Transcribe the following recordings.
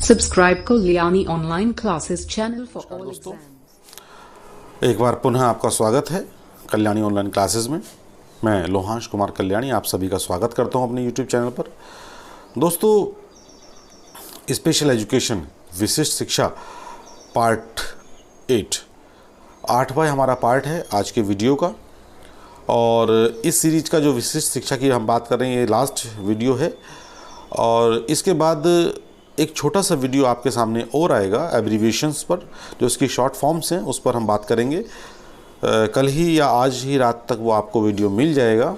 Subscribe Kalyani Online Classes channel for all दोस्तों, exams. एक बार पुनः आपका स्वागत है कल्याणी ऑनलाइन क्लासेस में। मैं लोहांश कुमार कल्याणी आप सभी का स्वागत करता हूं अपने यूट्यूब चैनल पर। दोस्तों, स्पेशल एजुकेशन विशिष्ट शिक्षा पार्ट 8वां हमारा पार्ट है आज के वीडियो का। और इस सीरीज का जो विशिष्ट शिक्षा की हम बात कर रहे हैं ये लास्ट वीडियो है। और इसके बाद एक छोटा सा वीडियो आपके सामने और आएगा एब्रीविएशंस पर, जो इसकी शॉर्ट फॉर्म्स हैं उस पर हम बात करेंगे। कल ही या आज ही रात तक वो आपको वीडियो मिल जाएगा।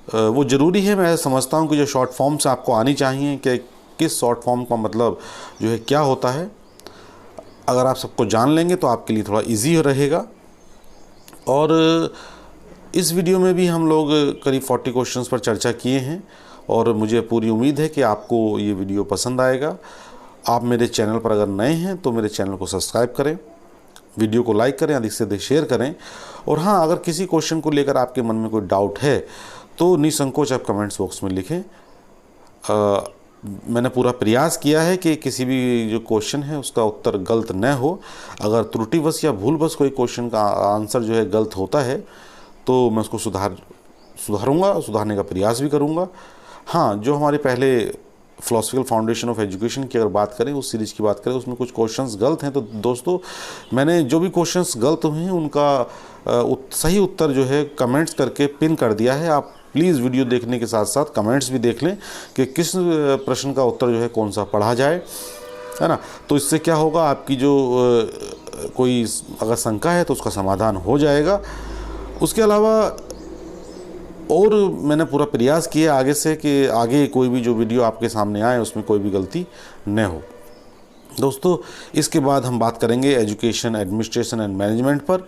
वो ज़रूरी है, मैं समझता हूँ कि जो शॉर्ट फॉर्म्स आपको आनी चाहिए कि किस शॉर्ट फॉर्म का मतलब जो है क्या होता है। अगर आप सबको जान लेंगे तो आपके लिए थोड़ा इजी रहेगा। और इस वीडियो में भी हम लोग करीब 40 क्वेश्चंस पर चर्चा किए हैं और मुझे पूरी उम्मीद है कि आपको ये वीडियो पसंद आएगा। आप मेरे चैनल पर अगर नए हैं तो मेरे चैनल को सब्सक्राइब करें, वीडियो को लाइक करें, अधिक से अधिक शेयर करें। और हाँ, अगर किसी क्वेश्चन को लेकर आपके मन में कोई डाउट है तो निसंकोच आप कमेंट्स बॉक्स में लिखें। मैंने पूरा प्रयास किया है कि किसी भी जो क्वेश्चन है उसका उत्तर गलत न हो। अगर त्रुटिवश या भूलवश कोई क्वेश्चन का आंसर जो है गलत होता है तो मैं उसको सुधारूंगा, सुधारने का प्रयास भी करूंगा। हाँ, जो हमारे पहले फिलोसफिकल फाउंडेशन ऑफ एजुकेशन की अगर बात करें, उस सीरीज़ की बात करें, उसमें कुछ क्वेश्चंस गलत हैं। तो दोस्तों, मैंने जो भी क्वेश्चंस गलत हुए हैं उनका सही उत्तर जो है कमेंट्स करके पिन कर दिया है। आप प्लीज़ वीडियो देखने के साथ साथ कमेंट्स भी देख लें कि किस प्रश्न का उत्तर जो है कौन सा पढ़ा जाए, है ना। तो इससे क्या होगा, आपकी जो कोई अगर शंका है तो उसका समाधान हो जाएगा। उसके अलावा और मैंने पूरा प्रयास किया आगे से कि आगे कोई भी जो वीडियो आपके सामने आए उसमें कोई भी गलती न हो। दोस्तों, इसके बाद हम बात करेंगे एजुकेशन एडमिनिस्ट्रेशन एंड मैनेजमेंट पर।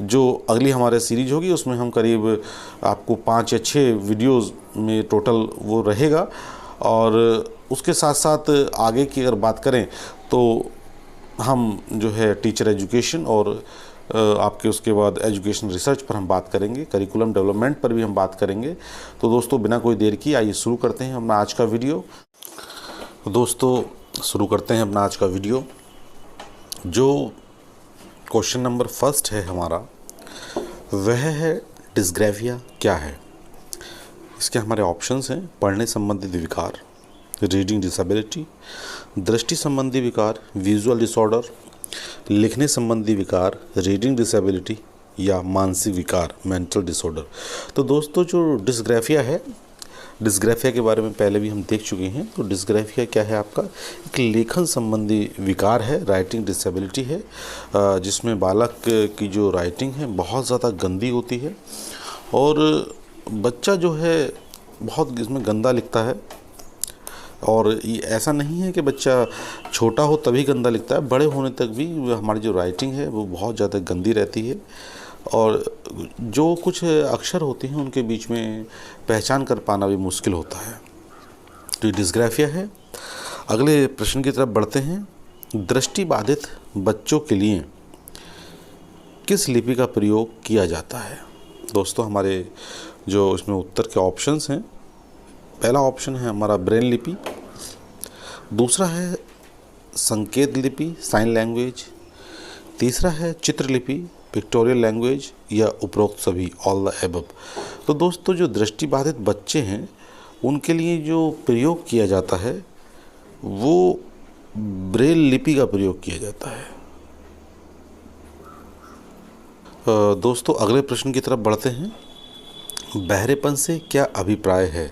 जो अगली हमारे सीरीज होगी उसमें हम करीब आपको 5 या 6 वीडियोज़ में टोटल वो रहेगा। और उसके साथ साथ आगे की अगर बात करें तो हम जो है टीचर एजुकेशन और आपके उसके बाद एजुकेशन रिसर्च पर हम बात करेंगे, करिकुलम डेवलपमेंट पर भी हम बात करेंगे। तो दोस्तों, बिना कोई देर की आइए शुरू करते हैं अपना आज का वीडियो। दोस्तों, शुरू करते हैं अपना आज का वीडियो। जो क्वेश्चन नंबर फर्स्ट है हमारा, वह है डिस्ग्राफिया क्या है। इसके हमारे ऑप्शंस हैं: पढ़ने संबंधित विकार, रीडिंग डिसेबिलिटी, दृष्टि संबंधी विकार, विजुअल डिसऑर्डर, लिखने संबंधी विकार, रीडिंग डिसेबिलिटी, या मानसिक विकार, मेंटल डिसऑर्डर। तो दोस्तों, जो डिस्ग्राफिया है, डिस्ग्राफिया के बारे में पहले भी हम देख चुके हैं। तो डिस्ग्राफिया क्या है, आपका एक लेखन संबंधी विकार है, राइटिंग डिसेबिलिटी है, जिसमें बालक की जो राइटिंग है बहुत ज़्यादा गंदी होती है और बच्चा जो है बहुत इसमें गंदा लिखता है। और ये ऐसा नहीं है कि बच्चा छोटा हो तभी गंदा लिखता है, बड़े होने तक भी हमारी जो राइटिंग है वो बहुत ज़्यादा गंदी रहती है। और जो कुछ अक्षर होते हैं उनके बीच में पहचान कर पाना भी मुश्किल होता है। तो ये डिस्ग्राफिया है। अगले प्रश्न की तरफ बढ़ते हैं। दृष्टि बाधित बच्चों के लिए किस लिपि का प्रयोग किया जाता है। दोस्तों, हमारे जो इसमें उत्तर के ऑप्शंस हैं, पहला ऑप्शन है हमारा ब्रेन लिपि, दूसरा है संकेत लिपि साइन लैंग्वेज, तीसरा है चित्र लिपि पिक्टोरियल लैंग्वेज, या उपरोक्त सभी ऑल द एबव। तो दोस्तों, जो दृष्टिबाधित बच्चे हैं उनके लिए जो प्रयोग किया जाता है वो ब्रेल लिपि का प्रयोग किया जाता है। दोस्तों, अगले प्रश्न की तरफ बढ़ते हैं। बहरेपन से क्या अभिप्राय है।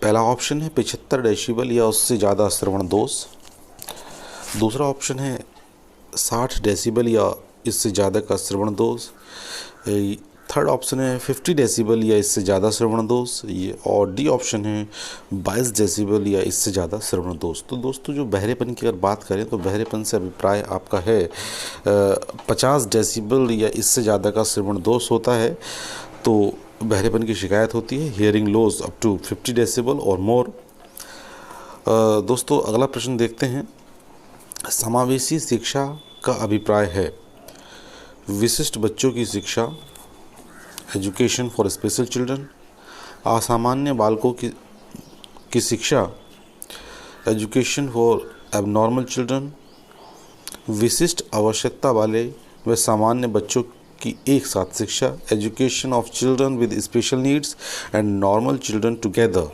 पहला ऑप्शन है 75 डेसिबल या उससे ज़्यादा श्रवण दोष, दूसरा ऑप्शन है 60 डेसिबल या इससे ज़्यादा का श्रवण दोष, थर्ड ऑप्शन है 50 डेसिबल या इससे ज़्यादा श्रवण दोष, ये और डी ऑप्शन है 22 डेसिबल या इससे ज़्यादा श्रवण दोष। तो दोस्तों, जो बहरेपन की अगर बात करें तो बहरेपन से अभिप्राय आपका है 50 डेसिबल या इससे ज़्यादा का श्रवण दोष होता है तो बहरेपन की शिकायत होती है। Hearing loss up to 50 decibel और मोर। दोस्तों, अगला प्रश्न देखते हैं। समावेशी शिक्षा का अभिप्राय है विशिष्ट बच्चों की शिक्षा, एजुकेशन फॉर स्पेशल चिल्ड्रन, असामान्य बालकों की शिक्षा, एजुकेशन फॉर एबनॉर्मल चिल्ड्रन, विशिष्ट आवश्यकता वाले व सामान्य बच्चों की एक साथ शिक्षा, education of children with special needs and normal children together,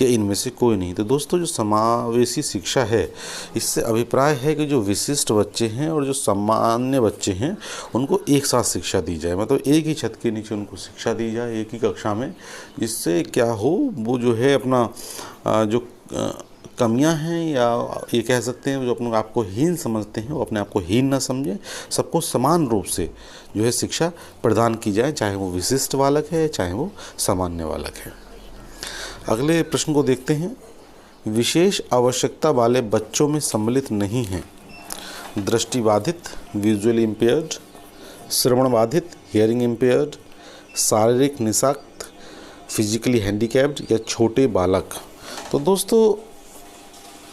या इनमें से कोई नहीं। तो दोस्तों जो समावेशी शिक्षा है, इससे अभिप्राय है कि जो विशिष्ट बच्चे हैं और जो सामान्य बच्चे हैं उनको एक साथ शिक्षा दी जाए, मतलब एक ही छत के नीचे उनको शिक्षा दी जाए, एक ही कक्षा में, जिससे क्या हो, वो जो है अपना जो कमियां हैं, या ये कह सकते हैं जो अपने आप को हीन समझते हैं, वो अपने आप को हीन ना समझें, सबको समान रूप से जो है शिक्षा प्रदान की जाए, चाहे वो विशिष्ट बालक है चाहे वो सामान्य बालक है। अगले प्रश्न को देखते हैं। विशेष आवश्यकता वाले बच्चों में सम्मिलित नहीं हैं दृष्टिबाधित, विजुअली इम्पेयर्ड, श्रवण बाधित, हियरिंग इम्पेयर्ड, शारीरिक निशाक्त, फिजिकली हैंडीकैप्ड, या छोटे बालक। तो दोस्तों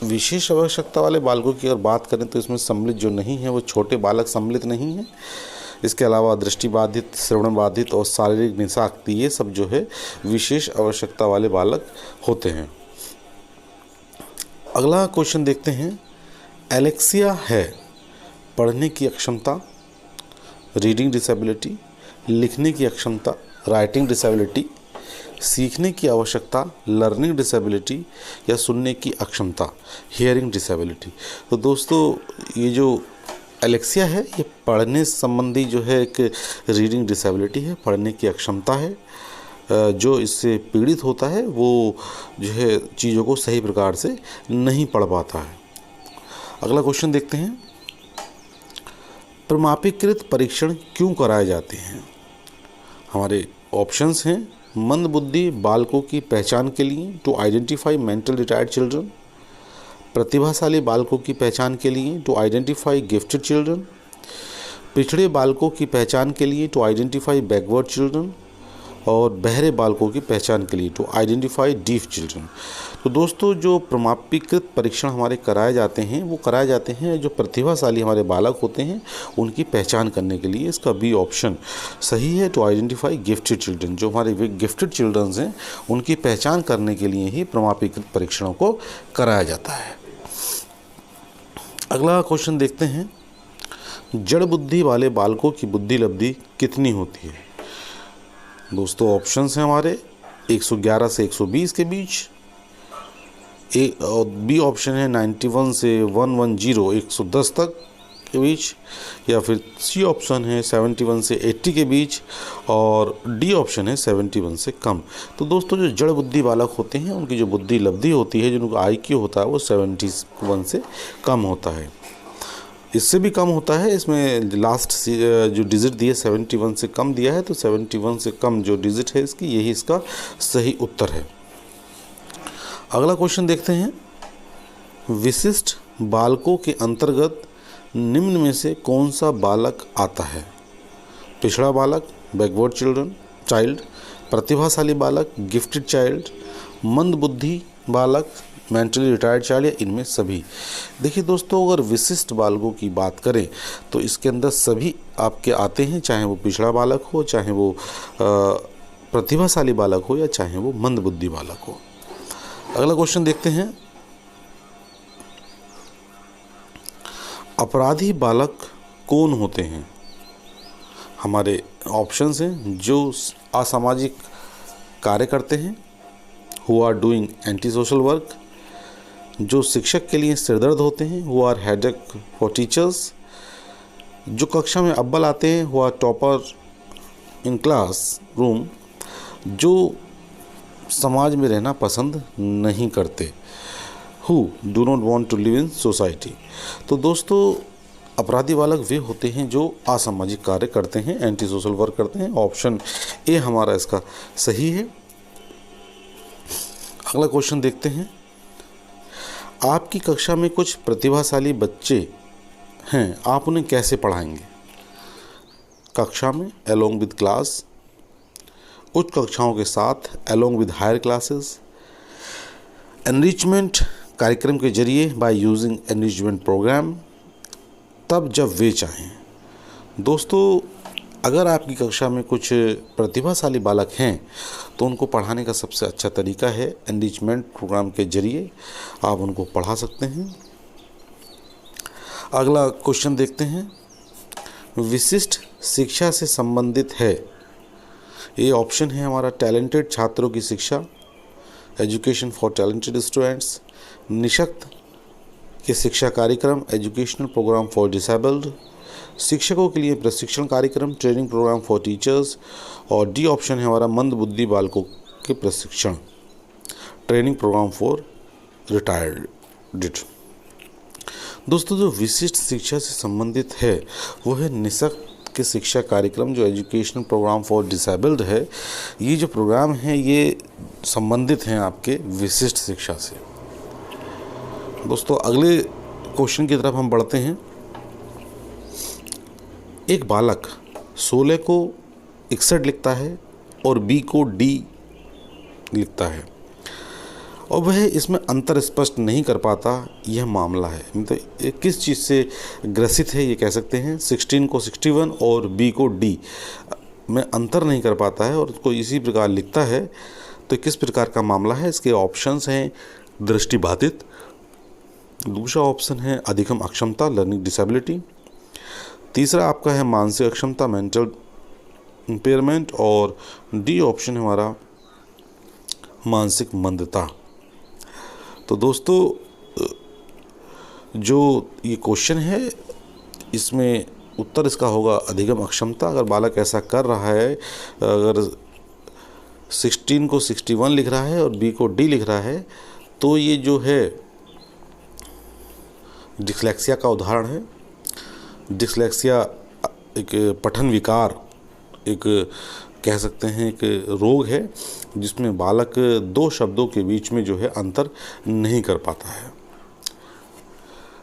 विशेष आवश्यकता वाले बालकों की अगर बात करें तो इसमें सम्मिलित जो नहीं है वो छोटे बालक सम्मिलित नहीं हैं। इसके अलावा दृष्टिबाधित, श्रवण बाधित और शारीरिक निशाक्त, ये सब जो है विशेष आवश्यकता वाले बालक होते हैं। अगला क्वेश्चन देखते हैं। एलेक्सिया है पढ़ने की अक्षमता, रीडिंग डिसेबिलिटी, लिखने की अक्षमता, राइटिंग डिसेबिलिटी, सीखने की आवश्यकता, लर्निंग डिसेबिलिटी, या सुनने की अक्षमता, हियरिंग डिसेबिलिटी। तो दोस्तों ये जो एलेक्सिया है ये पढ़ने संबंधी जो है एक रीडिंग डिसेबिलिटी है, पढ़ने की अक्षमता है। जो इससे पीड़ित होता है वो जो है चीज़ों को सही प्रकार से नहीं पढ़ पाता है। अगला क्वेश्चन देखते हैं। प्रमापीकृत परीक्षण क्यों कराए जाते हैं? हमारे ऑप्शंस हैं। मंद बुद्धि बालकों की पहचान के लिए, to identify mental retired children, प्रतिभाशाली बालकों की पहचान के लिए, टू आइडेंटिफाई गिफ्टेड चिल्ड्रन, पिछड़े बालकों की पहचान के लिए, टू आइडेंटिफाई बैकवर्ड चिल्ड्रन, और बहरे बालकों की पहचान के लिए, टू आइडेंटिफाई डीफ चिल्ड्रन। तो दोस्तों जो प्रमापीकृत परीक्षण हमारे कराए जाते हैं वो कराए जाते हैं जो प्रतिभाशाली हमारे बालक होते हैं उनकी पहचान करने के लिए। इसका बी ऑप्शन सही है, टू आइडेंटिफाई गिफ्टेड चिल्ड्रन। जो हमारे गिफ्टेड चिल्ड्रंस हैं उनकी पहचान करने के लिए ही प्रमापीकृत परीक्षणों को कराया जाता है। अगला क्वेश्चन देखते हैं। जड़ बुद्धि वाले बालकों की बुद्धि लब्धि कितनी होती है? दोस्तों ऑप्शंस हैं हमारे 111 से 120 के बीच, ए और बी ऑप्शन है 91 से 110 110 तक के बीच, या फिर सी ऑप्शन है 71 से 80 के बीच, और डी ऑप्शन है 71 से कम। तो दोस्तों जो जड़ बुद्धि बालक होते हैं उनकी जो बुद्धि लब्धि होती है, जिनका IQ होता है वो 71 से कम होता है। इससे भी कम होता है, इसमें लास्ट जो डिजिट दिए 71 से कम दिया है, तो 71 से कम जो डिजिट है इसकी, यही इसका सही उत्तर है। अगला क्वेश्चन देखते हैं। विशिष्ट बालकों के अंतर्गत निम्न में से कौन सा बालक आता है? पिछड़ा बालक, बैकवर्ड चाइल्ड, प्रतिभाशाली बालक, गिफ्टेड चाइल्ड, मंद बुद्धि बालक, मेंटली रिटायर्ड चाइल्ड, या इनमें सभी। देखिए दोस्तों अगर विशिष्ट बालकों की बात करें तो इसके अंदर सभी आपके आते हैं, चाहे वो पिछड़ा बालक हो, चाहे वो प्रतिभाशाली बालक हो, या चाहे वो मंद बुद्धि बालक हो। अगला क्वेश्चन देखते हैं। अपराधी बालक कौन होते हैं? हमारे ऑप्शंस हैं। जो असामाजिक कार्य करते हैं, who are doing antisocial work, जो शिक्षक के लिए सिरदर्द होते हैं, who are headache for teachers, जो कक्षा में अव्वल आते हैं, who are topper in classroom, जो समाज में रहना पसंद नहीं करते, who do not want to live in society. तो दोस्तों अपराधी बालक वे होते हैं जो असामाजिक कार्य करते हैं, एंटी सोशल वर्क करते हैं। ऑप्शन ए हमारा इसका सही है। अगला क्वेश्चन देखते हैं। आपकी कक्षा में कुछ प्रतिभाशाली बच्चे हैं, आप उन्हें कैसे पढ़ाएंगे? कक्षा में अलोंग विद क्लास, उच्च कक्षाओं के साथ along with higher classes, enrichment कार्यक्रम के जरिए बाय यूजिंग एनरिचमेंट प्रोग्राम, तब जब वे चाहें। दोस्तों अगर आपकी कक्षा में कुछ प्रतिभाशाली बालक हैं तो उनको पढ़ाने का सबसे अच्छा तरीका है एनरिचमेंट प्रोग्राम के जरिए आप उनको पढ़ा सकते हैं। अगला क्वेश्चन देखते हैं, विशिष्ट शिक्षा से संबंधित है। ये ऑप्शन है हमारा टैलेंटेड छात्रों की शिक्षा, एजुकेशन फॉर टैलेंटेड स्टूडेंट्स, निशक्त के शिक्षा कार्यक्रम, एजुकेशनल प्रोग्राम फॉर डिसेबल्ड, शिक्षकों के लिए प्रशिक्षण कार्यक्रम, ट्रेनिंग प्रोग्राम फॉर टीचर्स, और डी ऑप्शन है हमारा मंदबुद्धि बालकों के प्रशिक्षण, ट्रेनिंग प्रोग्राम फॉर रिटायर्ड। दोस्तों, जो विशिष्ट शिक्षा से संबंधित है वो है निशक्त के शिक्षा कार्यक्रम, जो एजुकेशनल प्रोग्राम फॉर डिसेबल्ड है। ये जो प्रोग्राम है ये संबंधित हैं आपके विशिष्ट शिक्षा से। दोस्तों, अगले क्वेश्चन की तरफ हम बढ़ते हैं। एक बालक 16 को 61 लिखता है और बी को डी लिखता है और वह इसमें अंतर स्पष्ट नहीं कर पाता, यह मामला है। मतलब किस चीज़ से ग्रसित है ये कह सकते हैं। 16 को 61 और बी को डी में अंतर नहीं कर पाता है और उसको इसी प्रकार लिखता है, तो किस प्रकार का मामला है। इसके ऑप्शंस हैं दृष्टिबाधित, दूसरा ऑप्शन है अधिगम अक्षमता लर्निंग डिसेबिलिटी, तीसरा आपका है मानसिक अक्षमता मेंटल इम्पेयरमेंट, और डी ऑप्शन है हमारा मानसिक मंदता। तो दोस्तों, जो ये क्वेश्चन है इसमें उत्तर इसका होगा अधिगम अक्षमता। अगर बालक ऐसा कर रहा है, अगर 16 को 61 लिख रहा है और बी को डी लिख रहा है, तो ये जो है डिस्लेक्सिया का उदाहरण है। डिस्लेक्सिया एक पठन विकार, एक कह सकते हैं एक रोग है जिसमें बालक दो शब्दों के बीच में जो है अंतर नहीं कर पाता है।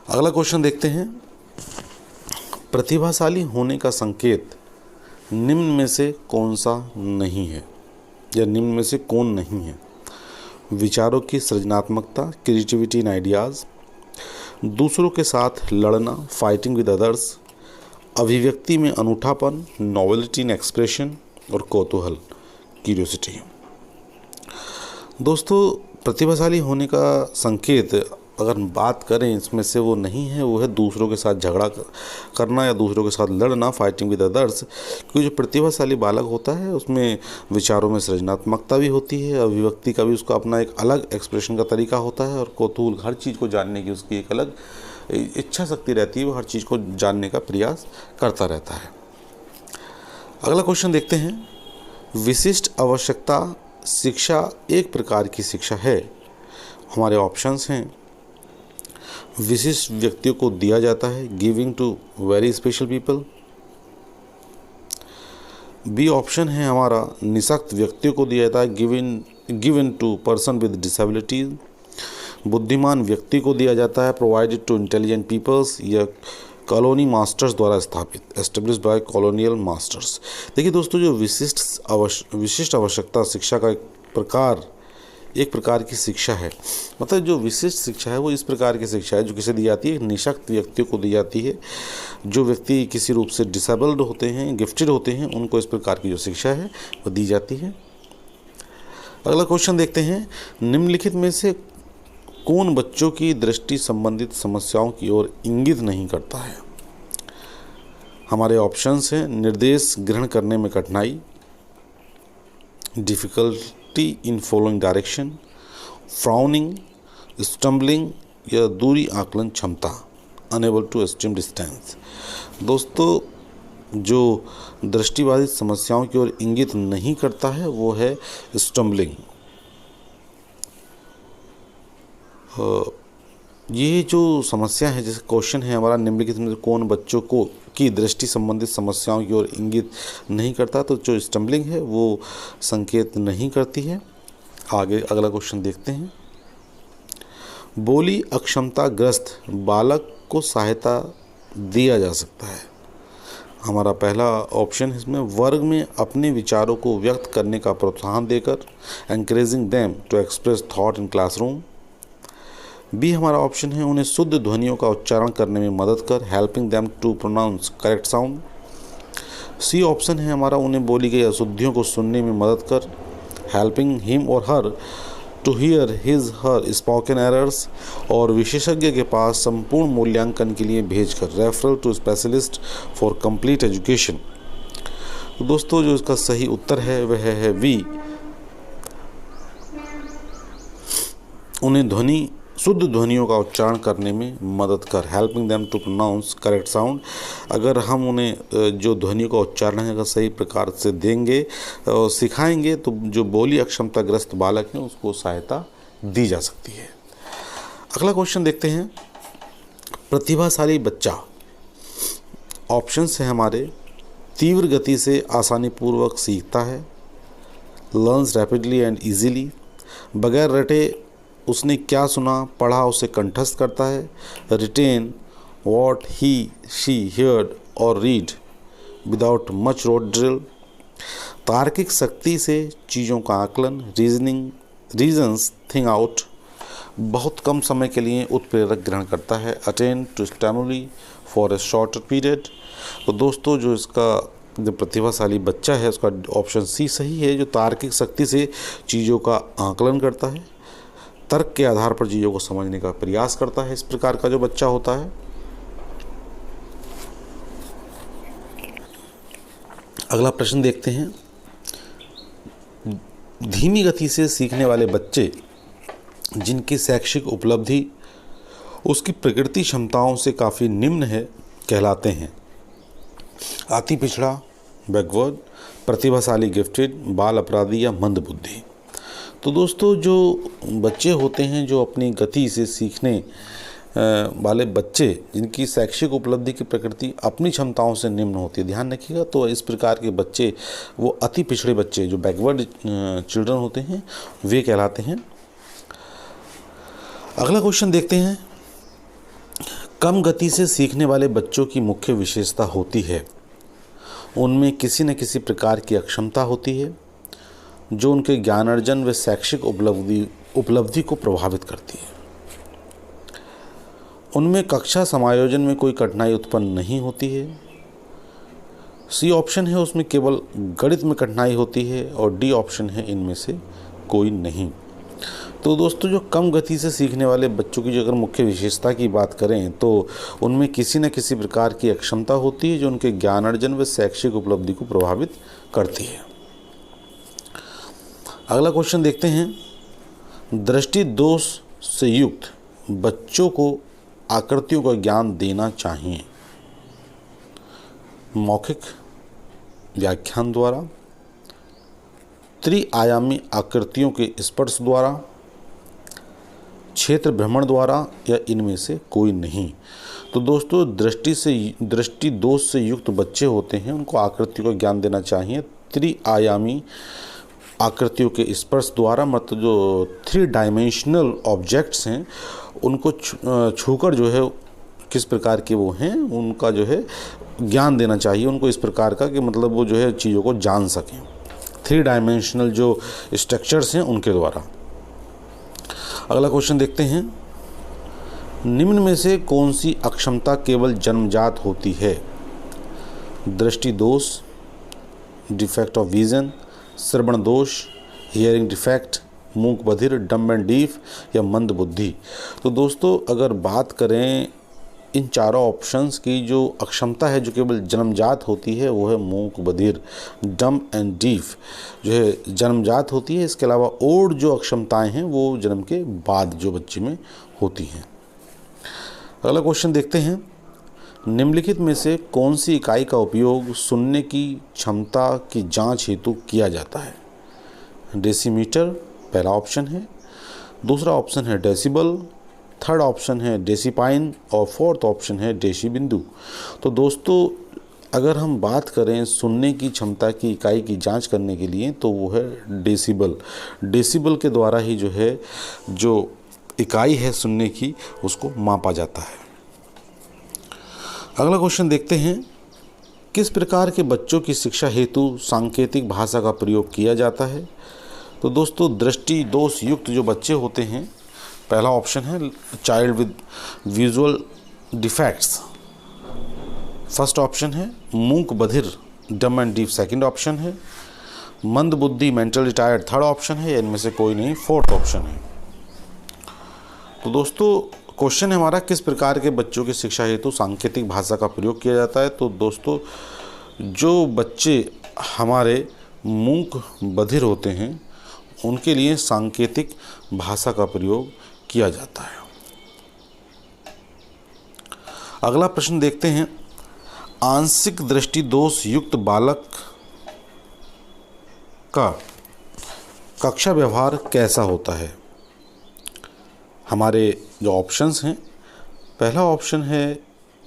अगला क्वेश्चन देखते हैं, प्रतिभाशाली होने का संकेत निम्न में से कौन सा नहीं है, या निम्न में से कौन नहीं है। विचारों की सृजनात्मकता, क्रिएटिविटी इन आइडियाज़, दूसरों के साथ लड़ना, फाइटिंग विद अदर्स, अभिव्यक्ति में अनूठापन, नॉवेल्टी इन एक्सप्रेशन, और कौतूहल क्यूरियोसिटी। दोस्तों, प्रतिभाशाली होने का संकेत अगर बात करें इसमें से वो नहीं है, वो है दूसरों के साथ झगड़ा करना या दूसरों के साथ लड़ना, फाइटिंग विद अदर्स। क्योंकि जो प्रतिभाशाली बालक होता है उसमें विचारों में सृजनात्मकता भी होती है, अभिव्यक्ति का भी उसका अपना एक अलग एक्सप्रेशन का तरीका होता है, और कौतूहल, हर चीज़ को जानने की उसकी एक अलग इच्छा शक्ति रहती है, वो हर चीज़ को जानने का प्रयास करता रहता है। अगला क्वेश्चन देखते हैं, विशिष्ट आवश्यकता शिक्षा एक प्रकार की शिक्षा है। हमारे ऑप्शंस हैं, विशिष्ट व्यक्तियों को दिया जाता है, giving to very special people. B option है हमारा, निशक्त व्यक्तियों को दिया जाता है, given to person with disabilities. बुद्धिमान व्यक्ति को दिया जाता है, प्रोवाइडेड टू इंटेलिजेंट पीपल्स। या कॉलोनी मास्टर्स द्वारा स्थापित, एस्टेब्लिश्ड बाय कॉलोनियल मास्टर्स। देखिए दोस्तों, जो विशिष्ट आवश्यकता शिक्षा का एक प्रकार की शिक्षा है। मतलब जो विशिष्ट शिक्षा है वो इस प्रकार की शिक्षा है जो किसे दी जाती है, निशक्त व्यक्तियों को दी जाती है। जो व्यक्ति किसी रूप से डिसेबल्ड होते हैं, गिफ्टेड होते हैं, उनको इस प्रकार की जो शिक्षा है वो दी जाती है। अगला क्वेश्चन देखते हैं, निम्नलिखित में से कौन बच्चों की दृष्टि संबंधित समस्याओं की ओर इंगित नहीं करता है। हमारे ऑप्शंस हैं, निर्देश ग्रहण करने में कठिनाई, difficulty in following direction, frowning, stumbling, या दूरी आकलन क्षमता, अनेबल टू एस्टिम डिस्टेंस। दोस्तों, जो दृष्टिबाधित समस्याओं की ओर इंगित नहीं करता है वो है स्टम्बलिंग। ये जो समस्या है, जैसे क्वेश्चन है हमारा, निम्नलिखित में कौन बच्चों को की दृष्टि संबंधित समस्याओं की ओर इंगित नहीं करता, तो जो स्टम्बलिंग है वो संकेत नहीं करती है। आगे अगला क्वेश्चन देखते हैं, बोली अक्षमताग्रस्त बालक को सहायता दिया जा सकता है। हमारा पहला ऑप्शन है इसमें, वर्ग में अपने विचारों को व्यक्त करने का प्रोत्साहन देकर, encouraging them to express thought in classroom. B हमारा ऑप्शन है, उन्हें शुद्ध ध्वनियों का उच्चारण करने में मदद कर, helping them to pronounce correct sound. C option है हमारा, उन्हें बोली गई अशुद्धियों को सुनने में मदद कर, हेल्पिंग हिम और her to hear his her spoken errors, और विशेषज्ञ के पास संपूर्ण मूल्यांकन के लिए भेजकर referral to specialist for complete education. तो दोस्तों जो इसका सही उत्तर है वह है वी, उन्हें शुद्ध ध्वनियों का उच्चारण करने में मदद कर, helping them to pronounce correct sound. अगर हम उन्हें जो ध्वनियों का उच्चारण है अगर सही प्रकार से देंगे और सिखाएंगे तो जो बोली अक्षमताग्रस्त बालक हैं उसको सहायता दी जा सकती है। अगला क्वेश्चन देखते हैं। प्रतिभाशाली बच्चा, ऑप्शंस हैं हमारे, तीव्र गति से आसानीपूर्वक सीखता है, लर्न्स रैपिडली एंड ईजीली, बगैर रटे उसने क्या सुना पढ़ा उसे कंठस्थ करता है, retain what he she heard और read without much rote drill, तार्किक शक्ति से चीज़ों का आकलन, रीजन्स थिंक आउट, बहुत कम समय के लिए उत्प्रेरक ग्रहण करता है, attain to stimuli for a shorter period. तो दोस्तों जो इसका जो प्रतिभाशाली बच्चा है उसका ऑप्शन सी सही है, जो तार्किक शक्ति से चीज़ों का आकलन करता है, तर्क के आधार पर चीज़ों को समझने का प्रयास करता है, इस प्रकार का जो बच्चा होता है। अगला प्रश्न देखते हैं। धीमी गति से सीखने वाले बच्चे जिनकी शैक्षिक उपलब्धि उसकी प्रकृति क्षमताओं से काफ़ी निम्न है कहलाते हैं। अति पिछड़ा बैकवर्ड, प्रतिभाशाली गिफ्टेड, बाल अपराधी या मंद बुद्धि। तो दोस्तों जो बच्चे होते हैं जो अपनी गति से सीखने वाले बच्चे जिनकी शैक्षिक उपलब्धि की प्रकृति अपनी क्षमताओं से निम्न होती है, ध्यान रखिएगा, तो इस प्रकार के बच्चे वो अति पिछड़े बच्चे जो बैकवर्ड चिल्ड्रन होते हैं वे कहलाते हैं। अगला क्वेश्चन देखते हैं। कम गति से सीखने वाले बच्चों की मुख्य विशेषता होती है, उनमें किसी न किसी प्रकार की अक्षमता होती है जो उनके ज्ञानार्जन व शैक्षिक उपलब्धि को प्रभावित करती है। उनमें कक्षा समायोजन में कोई कठिनाई उत्पन्न नहीं होती है। सी ऑप्शन है उसमें केवल गणित में कठिनाई होती है, और डी ऑप्शन है इनमें से कोई नहीं। तो दोस्तों जो कम गति से सीखने वाले बच्चों की जो अगर मुख्य विशेषता की बात करें तो उनमें किसी न किसी प्रकार की अक्षमता होती है जो उनके ज्ञानार्जन व शैक्षिक उपलब्धि को प्रभावित करती है। अगला क्वेश्चन देखते हैं। दृष्टि दोष से युक्त बच्चों को आकृतियों का ज्ञान देना चाहिए। मौखिक व्याख्यान द्वारा, त्रिआयामी आकृतियों के स्पर्श द्वारा, क्षेत्र भ्रमण द्वारा, या इनमें से कोई नहीं। तो दोस्तों दृष्टि दोष से युक्त बच्चे होते हैं उनको आकृतियों का ज्ञान देना चाहिए त्रिआयामी आकृतियों के स्पर्श द्वारा, मतलब जो 3 डायमेंशनल ऑब्जेक्ट्स हैं उनको छूकर जो है किस प्रकार के वो हैं उनका जो है ज्ञान देना चाहिए उनको, इस प्रकार का कि मतलब वो जो है चीज़ों को जान सकें, 3 डायमेंशनल जो स्ट्रक्चर्स हैं उनके द्वारा। अगला क्वेश्चन देखते हैं। निम्न में से कौन सी अक्षमता केवल जन्मजात होती है? दृष्टि दोष, डिफेक्ट ऑफ विजन, श्रवण दोष, हियरिंग डिफेक्ट, मूक बधिर, डम्ब एंड डीफ, या मंद बुद्धि। तो दोस्तों अगर बात करें इन चारों ऑप्शंस की, जो अक्षमता है जो केवल जन्मजात होती है वो है मूक बधिर, डम्ब एंड डीफ जो है जन्मजात होती है। इसके अलावा और जो अक्षमताएं हैं वो जन्म के बाद जो बच्चे में होती हैं। अगला क्वेश्चन देखते हैं। निम्नलिखित में से कौन सी इकाई का उपयोग सुनने की क्षमता की जांच हेतु किया जाता है? डेसीमीटर पहला ऑप्शन है, दूसरा ऑप्शन है डेसिबल, थर्ड ऑप्शन है डेसीपाइन, और फोर्थ ऑप्शन है डेसी बिंदु। तो दोस्तों अगर हम बात करें सुनने की क्षमता की इकाई की जांच करने के लिए तो वो है डेसिबल। डेसिबल के द्वारा ही जो है जो इकाई है सुनने की उसको मापा जाता है। अगला क्वेश्चन देखते हैं। किस प्रकार के बच्चों की शिक्षा हेतु सांकेतिक भाषा का प्रयोग किया जाता है? तो दोस्तों दृष्टि दोष युक्त जो बच्चे होते हैं, पहला ऑप्शन है child with visual defects, first option है मूक बधिर, डम एंड डीफ सेकंड ऑप्शन है, मंद बुद्धि मेंटल रिटायर्ड थर्ड ऑप्शन है, या इनमें से कोई नहीं फोर्थ ऑप्शन है। तो दोस्तों क्वेश्चन है हमारा, किस प्रकार के बच्चों की शिक्षा हेतु सांकेतिक भाषा का प्रयोग किया जाता है। तो दोस्तों जो बच्चे हमारे मूक बधिर होते हैं उनके लिए सांकेतिक भाषा का प्रयोग किया जाता है। अगला प्रश्न देखते हैं, आंशिक दृष्टि दोष युक्त बालक का कक्षा व्यवहार कैसा होता है। हमारे जो ऑप्शंस हैं, पहला ऑप्शन है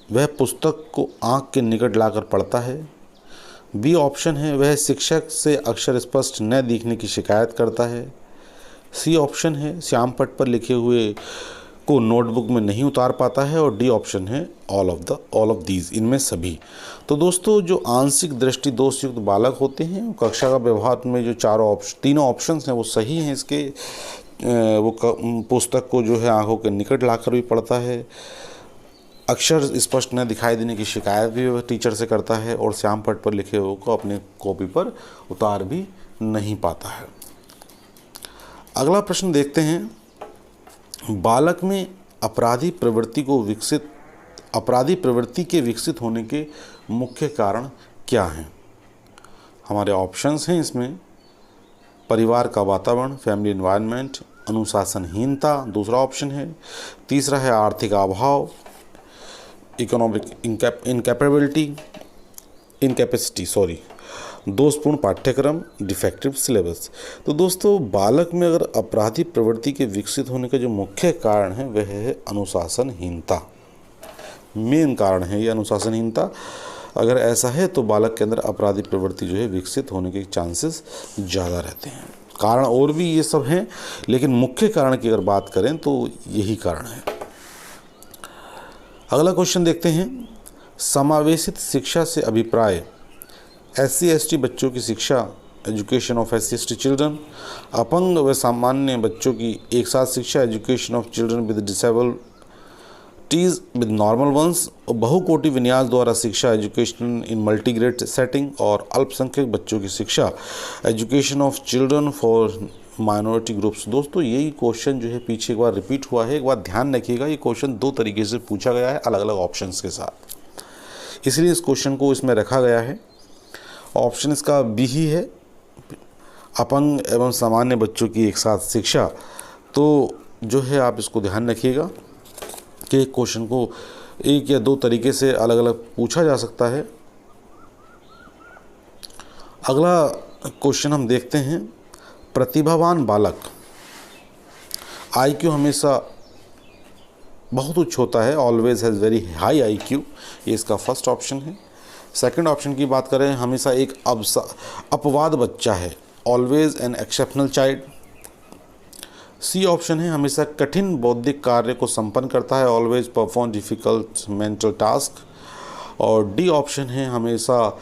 वह पुस्तक को आँख के निकट लाकर पढ़ता है। बी ऑप्शन है वह शिक्षक से अक्षर स्पष्ट न दिखने की शिकायत करता है। सी ऑप्शन है श्याम पट्ट पर लिखे हुए को नोटबुक में नहीं उतार पाता है। और डी ऑप्शन है ऑल ऑफ दीज, इनमें सभी। तो दोस्तों जो आंशिक दृष्टि दोष युक्त बालक होते हैं कक्षा का व्यवहार में जो तीनों ऑप्शंस हैं वो सही हैं इसके। वो पुस्तक को जो है आंखों के निकट लाकर भी पढ़ता है, अक्षर स्पष्ट न दिखाई देने की शिकायत भी वह टीचर से करता है, और श्याम पट्ट पर लिखे हुए को अपने कॉपी पर उतार भी नहीं पाता है। अगला प्रश्न देखते हैं, बालक में अपराधी प्रवृत्ति के विकसित होने के मुख्य कारण क्या हैं। हमारे ऑप्शंस हैं इसमें, परिवार का वातावरण फैमिली एनवायरनमेंट, अनुशासनहीनता दूसरा ऑप्शन है, तीसरा है आर्थिक अभाव इकोनॉमिक इनकैपेसिटी दोषपूर्ण पाठ्यक्रम डिफेक्टिव सिलेबस। तो दोस्तों बालक में अगर अपराधी प्रवृत्ति के विकसित होने का जो मुख्य कारण है वह है अनुशासनहीनता, मेन कारण है ये अनुशासनहीनता। अगर ऐसा है तो बालक के अंदर अपराधी प्रवृत्ति जो है विकसित होने के चांसेस ज़्यादा रहते हैं। कारण और भी ये सब हैं, लेकिन मुख्य कारण की अगर बात करें तो यही कारण है। अगला क्वेश्चन देखते हैं, समावेशित शिक्षा से अभिप्राय SC/ST बच्चों की शिक्षा एजुकेशन ऑफ SC/ST चिल्ड्रन, अपंग व सामान्य बच्चों की एक साथ शिक्षा education of children with disabilities with normal ones, और बहुकोटि विन्यास द्वारा शिक्षा एजुकेशन इन मल्टीग्रेड सेटिंग, और अल्पसंख्यक बच्चों की शिक्षा education of children for minority groups. दोस्तों यही क्वेश्चन जो है पीछे एक बार रिपीट हुआ है, एक बार ध्यान रखिएगा। ये क्वेश्चन दो तरीके से पूछा गया है अलग अलग ऑप्शंस के साथ, इसलिए इस क्वेश्चन को इसमें रखा गया है। ऑप्शन इसका बी ही है, अपंग एवं सामान्य बच्चों की एक साथ शिक्षा। तो जो है आप इसको ध्यान रखिएगा कि क्वेश्चन को एक या दो तरीके से अलग अलग पूछा जा सकता है। अगला क्वेश्चन हम देखते हैं, प्रतिभावान बालक IQ हमेशा बहुत उच्च होता है, always has very high IQ, ये इसका फर्स्ट ऑप्शन है। सेकंड ऑप्शन की बात करें, हमेशा एक अपवाद बच्चा है, always an exceptional child. C option है हमेशा कठिन बौद्धिक कार्य को संपन्न करता है, always perform difficult mental task. और डी ऑप्शन है हमेशा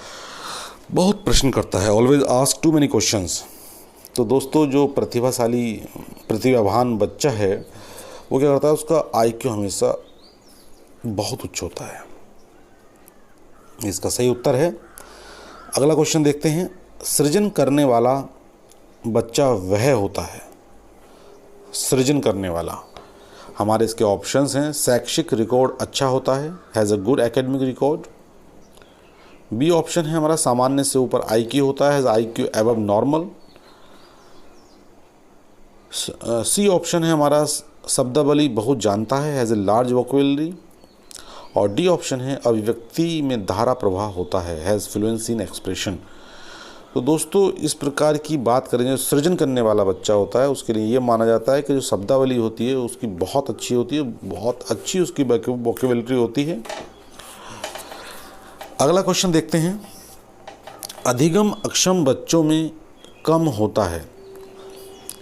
बहुत प्रश्न करता है, always ask too many questions. तो दोस्तों जो प्रतिभावान बच्चा है वो क्या करता है, उसका IQ हमेशा बहुत उच्च होता है, इसका सही उत्तर है। अगला क्वेश्चन देखते हैं, सृजन करने वाला बच्चा वह होता है, सृजन करने वाला। हमारे इसके ऑप्शंस हैं, शैक्षिक रिकॉर्ड अच्छा होता है, has a good academic record. B option है हमारा सामान्य से ऊपर IQ होता है, has IQ above normal. C option है हमारा शब्दावली बहुत जानता है, हैज़ ए लार्ज वोकेबुलरी। और डी ऑप्शन है अभिव्यक्ति में धारा प्रवाह होता है, हैज़ फ्लुएंसी इन एक्सप्रेशन। तो दोस्तों इस प्रकार की बात करें, जो सृजन करने वाला बच्चा होता है उसके लिए ये माना जाता है कि जो शब्दावली होती है उसकी बहुत अच्छी होती है, बहुत अच्छी उसकी वोकेबुलरी होती है। अगला क्वेश्चन देखते हैं, अधिगम अक्षम बच्चों में कम होता है,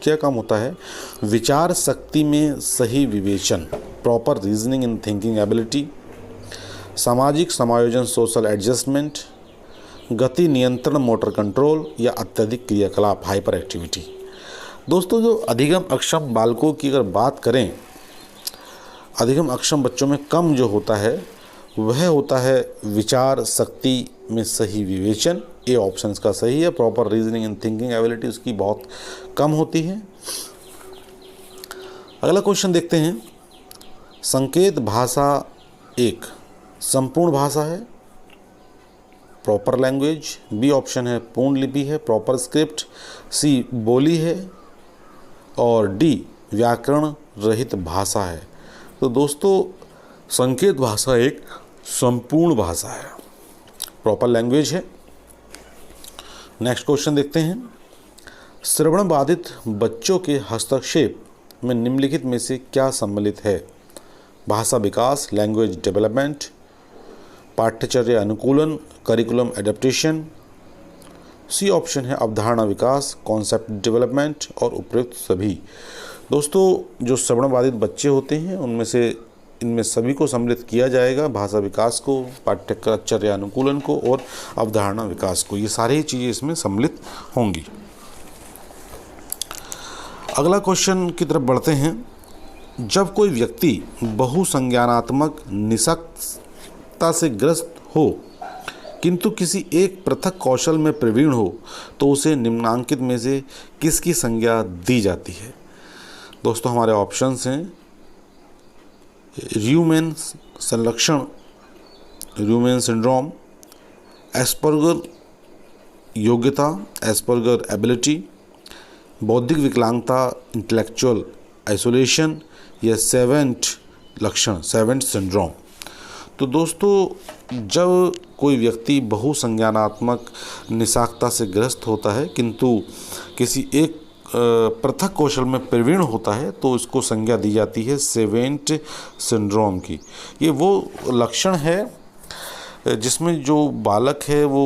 क्या कम होता है, विचार शक्ति में सही विवेचन, proper reasoning in thinking ability, सामाजिक समायोजन सोशल एडजस्टमेंट, गति नियंत्रण मोटर कंट्रोल, या अत्यधिक क्रियाकलाप हाइपर एक्टिविटी। दोस्तों जो अधिगम अक्षम बालकों की अगर बात करें, अधिगम अक्षम बच्चों में कम जो होता है वह होता है विचार शक्ति में सही विवेचन। ए ऑप्शन इसका सही है। Proper reasoning and thinking ability उसकी बहुत कम होती है। अगला क्वेश्चन देखते हैं। संकेत भाषा एक संपूर्ण भाषा है, प्रॉपर लैंग्वेज। बी ऑप्शन है पूर्ण लिपि है, प्रॉपर स्क्रिप्ट। सी बोली है और डी व्याकरण रहित भाषा है। तो दोस्तों संकेत भाषा एक संपूर्ण भाषा है, प्रॉपर लैंग्वेज है। नेक्स्ट क्वेश्चन देखते हैं। श्रवण बाधित बच्चों के हस्तक्षेप में निम्नलिखित में से क्या सम्मिलित है? भाषा विकास, लैंग्वेज डेवलपमेंट, पाठ्यचर्या अनुकूलन, करिकुलम एडेप्टेशन। सी ऑप्शन है अवधारणा विकास, कॉन्सेप्ट डेवलपमेंट और उपयुक्त सभी। दोस्तों जो श्रवण बाधित बच्चे होते हैं उनमें से इनमें सभी को सम्मिलित किया जाएगा, भाषा विकास को, पाठ्यचर्या अनुकूलन को और अवधारणा विकास को। ये सारी चीज़ें इसमें सम्मिलित होंगी। अगला क्वेश्चन की तरफ बढ़ते हैं। जब कोई व्यक्ति बहुसंज्ञानात्मक निषक्तता से ग्रस्त हो किंतु किसी एक पृथक कौशल में प्रवीण हो तो उसे निम्नांकित में से किसकी संज्ञा दी जाती है? दोस्तों हमारे ऑप्शंस हैं र्यूमेन संलक्षण, र्यूमेन सिंड्रोम, एस्पर्गर योग्यता, एस्पर्गर एबिलिटी, बौद्धिक विकलांगता, इंटेलेक्चुअल आइसोलेशन या सेवेंट लक्षण, सेवेंट सिंड्रोम। तो दोस्तों जब कोई व्यक्ति बहुसंज्ञानात्मक निषाक्तता से ग्रस्त होता है किंतु किसी एक पृथक कौशल में प्रवीण होता है तो इसको संज्ञा दी जाती है सेवेंट सिंड्रोम की। ये वो लक्षण है जिसमें जो बालक है वो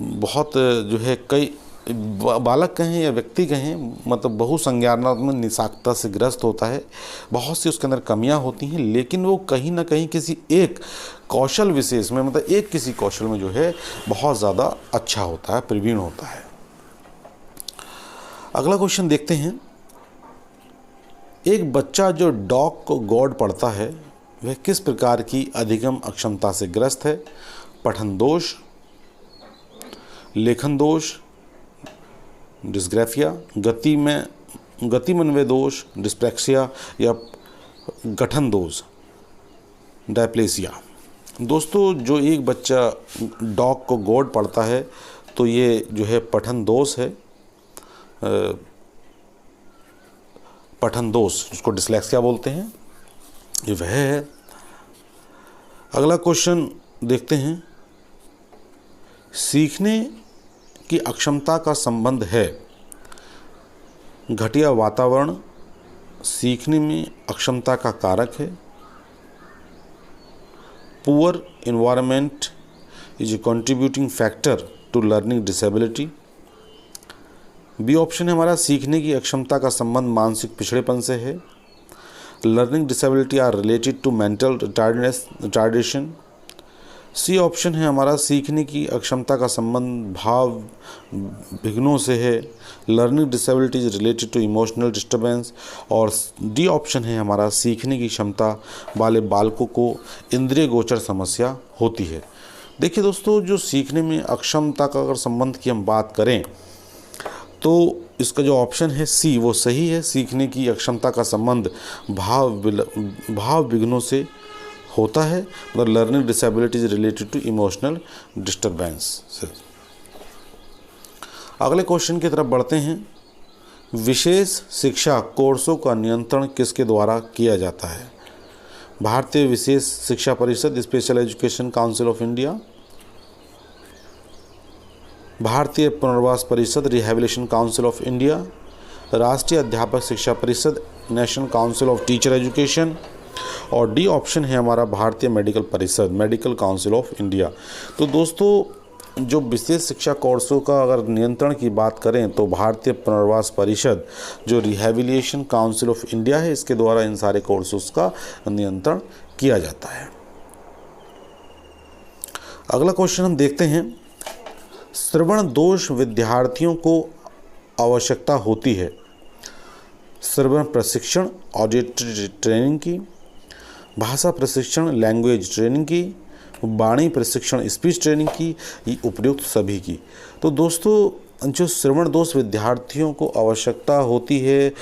बहुत जो है कई बालक कहें या व्यक्ति कहें मतलब बहुसंज्ञानात्मक निषाक्तता से ग्रस्त होता है। बहुत सी उसके अंदर कमियां होती हैं लेकिन वो कहीं ना कहीं किसी एक कौशल विशेष में मतलब एक किसी कौशल में जो है बहुत ज़्यादा अच्छा होता है, प्रवीण होता है। अगला क्वेश्चन देखते हैं। एक बच्चा जो डॉग को गॉड पढ़ता है वह किस प्रकार की अधिगम अक्षमता से ग्रस्त है? पठन दोष, लेखन दोष, डिस्ग्राफिया, गतिमन्वय दोष, डिस्प्रैक्सिया या गठन दोष, डायप्लेसिया। दोस्तों जो एक बच्चा डॉग को गॉड पढ़ता है तो ये जो है पठन दोष है, पठन दोष जिसको डिस्लेक्सिया बोलते हैं, ये वह है। अगला क्वेश्चन देखते हैं। सीखने की अक्षमता का संबंध है घटिया वातावरण सीखने में अक्षमता का कारक है, poor environment is a contributing factor to learning disability. B option है हमारा सीखने की अक्षमता का संबंध मानसिक पिछड़ेपन से है, learning disability are related to mental retardation. C option है हमारा सीखने की अक्षमता का संबंध भाव विघ्नों से है, learning disability is related to emotional disturbance. और डी ऑप्शन है हमारा सीखने की क्षमता वाले बालकों को इंद्रिय गोचर समस्या होती है। देखिए दोस्तों जो सीखने में अक्षमता का अगर संबंध की हम बात करें तो इसका जो ऑप्शन है सी वो सही है। सीखने की अक्षमता का संबंध भाव विघ्नों से होता है, मतलब learning disability is related to emotional disturbance से। अगले क्वेश्चन की तरफ बढ़ते हैं। विशेष शिक्षा कोर्सों का नियंत्रण किसके द्वारा किया जाता है? भारतीय विशेष शिक्षा परिषद, special education council of India, भारतीय पुनर्वास परिषद, रिहैबिलिटेशन काउंसिल ऑफ इंडिया, राष्ट्रीय अध्यापक शिक्षा परिषद, national council of teacher education. और डी ऑप्शन है हमारा भारतीय मेडिकल परिषद, मेडिकल काउंसिल ऑफ इंडिया। तो दोस्तों जो विशेष शिक्षा कोर्सों का अगर नियंत्रण की बात करें तो भारतीय पुनर्वास परिषद जो रिहैबिलिटेशन काउंसिल ऑफ इंडिया है इसके द्वारा इन सारे कोर्सेस का नियंत्रण किया जाता है। अगला क्वेश्चन हम देखते हैं। श्रवण दोष विद्यार्थियों को आवश्यकता होती है श्रवण प्रशिक्षण ऑडिटरी ट्रेनिंग की, भाषा प्रशिक्षण लैंग्वेज ट्रेनिंग की, वाणी प्रशिक्षण स्पीच ट्रेनिंग की, ये उपयुक्त सभी की। तो दोस्तों जो श्रवण दोष विद्यार्थियों को आवश्यकता होती है,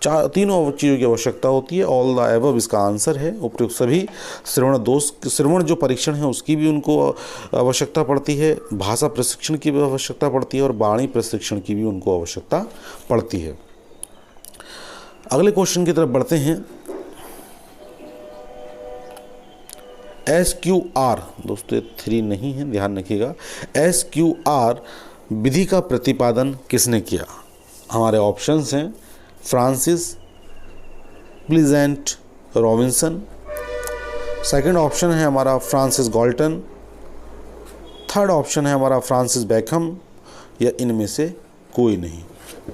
तीनों चीज़ों की आवश्यकता होती है। ऑल द एबव इसका आंसर है, उपयुक्त सभी। श्रवण जो परीक्षण है उसकी भी उनको आवश्यकता पड़ती है, भाषा प्रशिक्षण की भी आवश्यकता पड़ती है और वाणी प्रशिक्षण की भी उनको आवश्यकता पड़ती है। अगले क्वेश्चन की तरफ बढ़ते हैं। SQR दोस्तों 3 नहीं है, ध्यान रखिएगा। SQR विधि का प्रतिपादन किसने किया? हमारे ऑप्शंस हैं Francis pleasant Robinson, second option है हमारा फ्रांसिस गाल्टन, थर्ड ऑप्शन है हमारा फ्रांसिस बेकहम, या इनमें से कोई नहीं।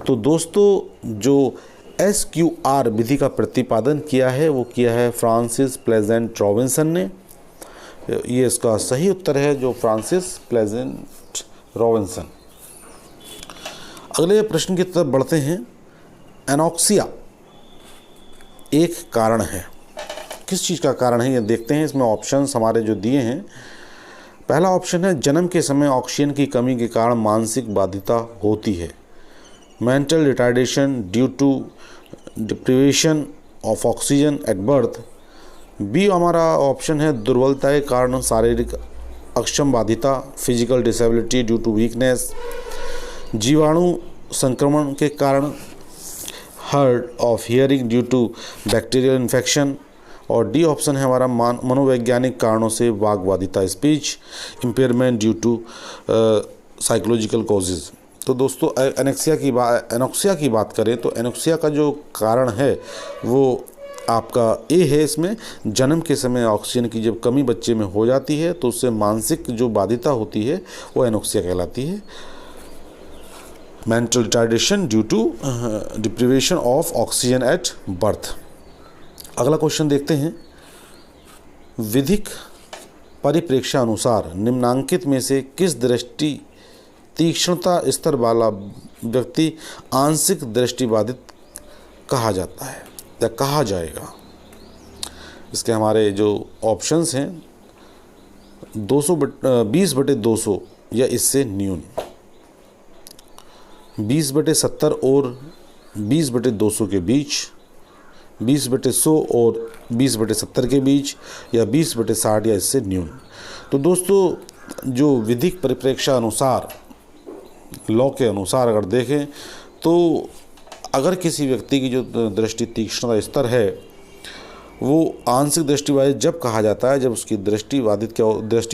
तो दोस्तों जो SQR विधि का प्रतिपादन किया है वो किया है फ्रांसिस प्लीजेंट रॉबिन्सन ने। ये इसका सही उत्तर है, जो फ्रांसिस प्लीजेंट रॉबिन्सन। अगले प्रश्न की तरफ बढ़ते हैं। एनॉक्सिया एक कारण है, किस चीज़ का कारण है ये देखते हैं। इसमें ऑप्शंस हमारे जो दिए हैं, पहला ऑप्शन है जन्म के समय ऑक्सीजन की कमी के कारण मानसिक बाधिता होती है, mental retardation due to deprivation of oxygen at birth. B हमारा ऑप्शन है दुर्बलता के कारण शारीरिक अक्षम बाधिता, physical disability due to weakness, जीवाणु संक्रमण के कारण, hard of hearing due to bacterial infection, और डी ऑप्शन है हमारा मनोवैज्ञानिक कारणों से वाक बाधिता, speech impairment due to psychological causes. तो दोस्तों एनॉक्सिया की बात करें तो एनॉक्सिया का जो कारण है वो आपका ए है। इसमें जन्म के समय ऑक्सीजन की जब कमी बच्चे में हो जाती है तो उससे मानसिक जो बाधिता होती है वो एनॉक्सिया कहलाती है, mental retardation due to deprivation of oxygen at birth. अगला क्वेश्चन देखते हैं। विधिक परिप्रेक्ष्य अनुसार निम्नांकित में से किस दृष्टि तीक्ष्णता स्तर वाला व्यक्ति आंशिक दृष्टिबाधित कहा जाता है या कहा जाएगा? इसके हमारे जो ऑप्शंस हैं 20/200 या इससे न्यून, 20/70 और 20/200 के बीच, 20/100 और 20/70 के बीच, या 20/60 या इससे न्यून। तो दोस्तों जो विधिक परिप्रेक्ष्य अनुसार, लॉ के अनुसार अगर देखें तो अगर किसी व्यक्ति की जो दृष्टि तीक्ष्णता स्तर है वो आंशिक दृष्टिबाधित जब कहा जाता है जब उसकी दृष्टि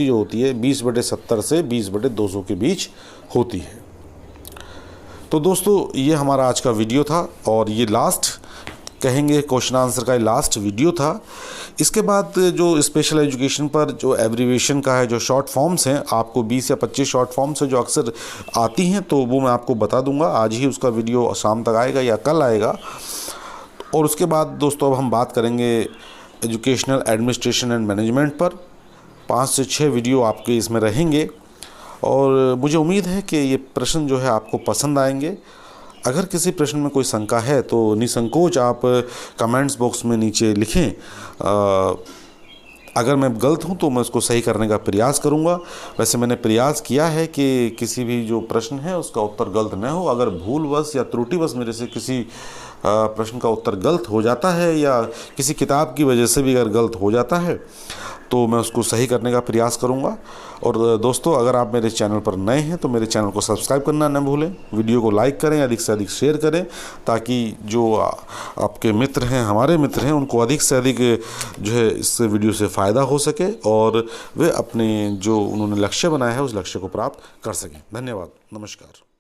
जो होती है 20/70 से 20/200 के बीच होती है। तो दोस्तों ये हमारा आज का वीडियो था और ये लास्ट कहेंगे क्वेश्चन आंसर का लास्ट वीडियो था। इसके बाद जो स्पेशल एजुकेशन पर जो एब्रीविएशन का है, जो शॉर्ट फॉर्म्स हैं, आपको 20 या 25 शॉर्ट फॉर्म्स है जो अक्सर आती हैं, तो वो मैं आपको बता दूंगा। आज ही उसका वीडियो शाम तक आएगा या कल आएगा। और उसके बाद दोस्तों अब हम बात करेंगे एजुकेशनल एडमिनिस्ट्रेशन एंड मैनेजमेंट पर। 5 से 6 वीडियो आपके इसमें रहेंगे और मुझे उम्मीद है कि ये प्रश्न जो है आपको पसंद आएंगे। अगर किसी प्रश्न में कोई शंका है तो निसंकोच आप कमेंट्स बॉक्स में नीचे लिखें। अगर मैं गलत हूं तो मैं उसको सही करने का प्रयास करूंगा। वैसे मैंने प्रयास किया है कि किसी भी जो प्रश्न है उसका उत्तर गलत न हो। अगर भूलवश या त्रुटिवश मेरे से किसी प्रश्न का उत्तर गलत हो जाता है या किसी किताब की वजह से भी अगर गलत हो जाता है तो मैं उसको सही करने का प्रयास करूंगा। और दोस्तों अगर आप मेरे चैनल पर नए हैं तो मेरे चैनल को सब्सक्राइब करना न भूलें, वीडियो को लाइक करें, अधिक से अधिक शेयर करें, ताकि जो आपके मित्र हैं, हमारे मित्र हैं, उनको अधिक से अधिक जो है इस वीडियो से फ़ायदा हो सके और वे अपने जो उन्होंने लक्ष्य बनाया है उस लक्ष्य को प्राप्त कर सकें। धन्यवाद, नमस्कार।